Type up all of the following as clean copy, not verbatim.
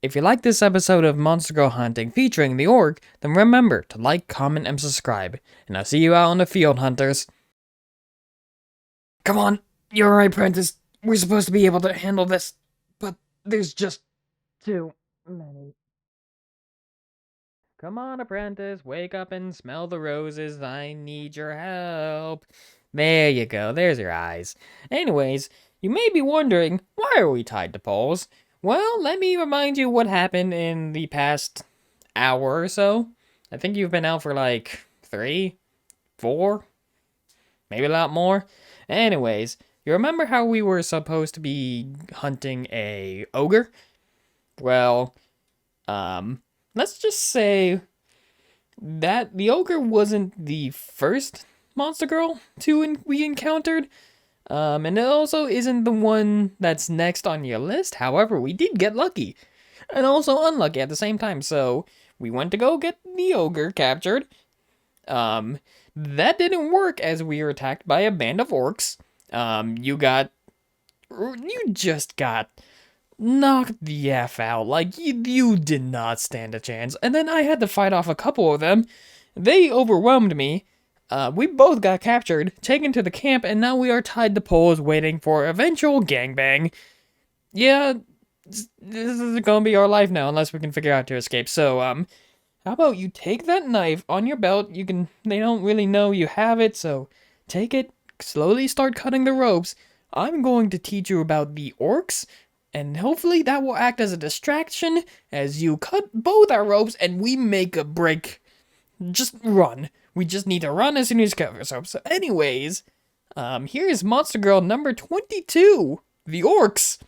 If you like this episode of Monster Girl Hunting featuring the orc, then remember to like, comment, and subscribe. And I'll see you out on the field, hunters. Come on, you're alright, Prentice. We're supposed to be able to handle this, but there's just too many. Come on, apprentice, wake up and smell the roses. I need your help. There you go, there's your eyes. Anyways, you may be wondering, why are we tied to poles? Well, let me remind you what happened in the past hour or so. I think you've been out for like 3, 4, maybe a lot more. Anyways, you remember how we were supposed to be hunting a ogre? Well, let's just say that the ogre wasn't the first monster girl we encountered. And it also isn't the one that's next on your list. However, we did get lucky. And also unlucky at the same time. So, we went to go get the ogre captured. That didn't work as we were attacked by a band of orcs. You just got knocked the F out. Like, you did not stand a chance. And then I had to fight off a couple of them. They overwhelmed me. We both got captured, taken to the camp, and now we are tied to poles waiting for eventual gangbang. Yeah, this is gonna be our life now unless we can figure out to escape. So, how about you take that knife on your belt? They don't really know you have it, so take it, slowly start cutting the ropes. I'm going to teach you about the orcs, and hopefully that will act as a distraction as you cut both our ropes and we make a break. Just run. We just need to run as soon as cover. So anyways, here's Monster Girl number 22, the orcs.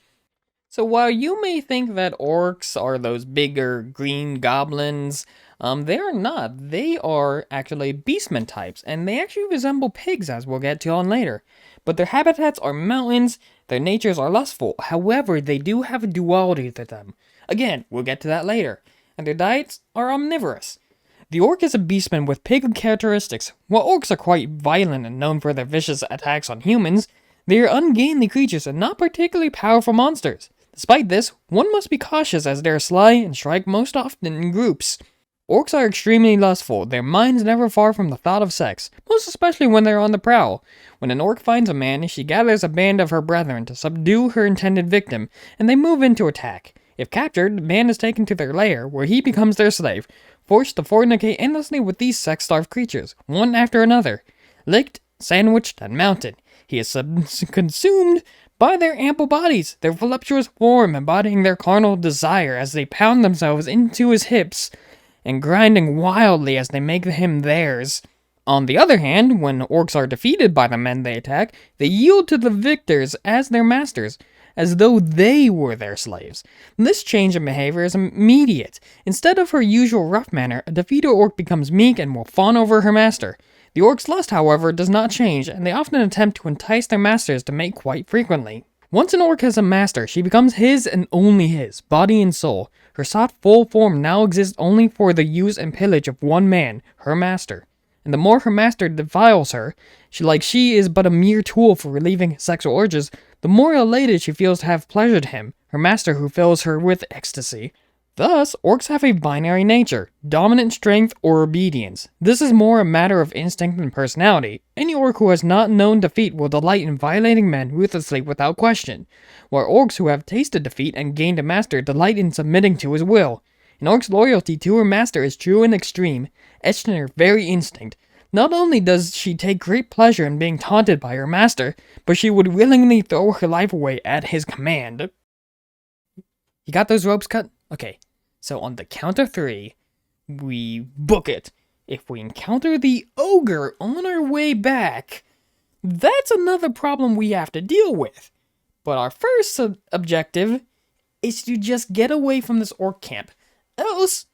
So while you may think that orcs are those bigger green goblins, they are not. They are actually beastmen types, and they actually resemble pigs, as we'll get to on later. But their habitats are mountains, their natures are lustful. However, they do have a duality to them. Again, we'll get to that later. And their diets are omnivorous. The orc is a beastman with pig characteristics. While orcs are quite violent and known for their vicious attacks on humans, they are ungainly creatures and not particularly powerful monsters. Despite this, one must be cautious as they are sly and strike most often in groups. Orcs are extremely lustful, their minds never far from the thought of sex, most especially when they are on the prowl. When an orc finds a man, she gathers a band of her brethren to subdue her intended victim, and they move in to attack. If captured, the man is taken to their lair, where he becomes their slave, forced to fornicate endlessly with these sex-starved creatures, one after another. Licked, sandwiched, and mounted, he is consumed by their ample bodies, their voluptuous form embodying their carnal desire as they pound themselves into his hips, and grinding wildly as they make him theirs. On the other hand, when orcs are defeated by the men they attack, they yield to the victors as their masters, as though they were their slaves. This change in behavior is immediate. Instead of her usual rough manner, a defeated orc becomes meek and will fawn over her master. The orc's lust, however, does not change, and they often attempt to entice their masters to mate quite frequently. Once an orc has a master, she becomes his and only his, body and soul. Her sought full form now exists only for the use and pillage of one man, her master. And the more her master defiles her, she is but a mere tool for relieving his sexual urges, the more elated she feels to have pleasured him, her master who fills her with ecstasy. Thus, orcs have a binary nature, dominant strength or obedience. This is more a matter of instinct than personality. Any orc who has not known defeat will delight in violating men ruthlessly without question, while orcs who have tasted defeat and gained a master delight in submitting to his will. An orc's loyalty to her master is true and extreme, etched in her very instinct. Not only does she take great pleasure in being taunted by her master, but she would willingly throw her life away at his command. You got those ropes cut? Okay, so on the count of 3, we book it. If we encounter the ogre on our way back, that's another problem we have to deal with. But our first objective is to just get away from this orc camp. Else,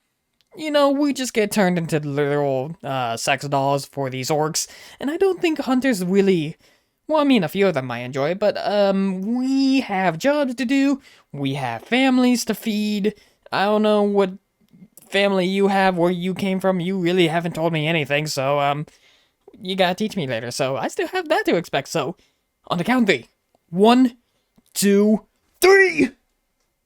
we just get turned into literal sex dolls for these orcs, and I don't think hunters really... Well, I mean, a few of them might enjoy it, but we have jobs to do, we have families to feed. I don't know what family you have, where you came from, you really haven't told me anything, so you gotta teach me later, so I still have that to expect, so on the count 3. 1, 2, 3!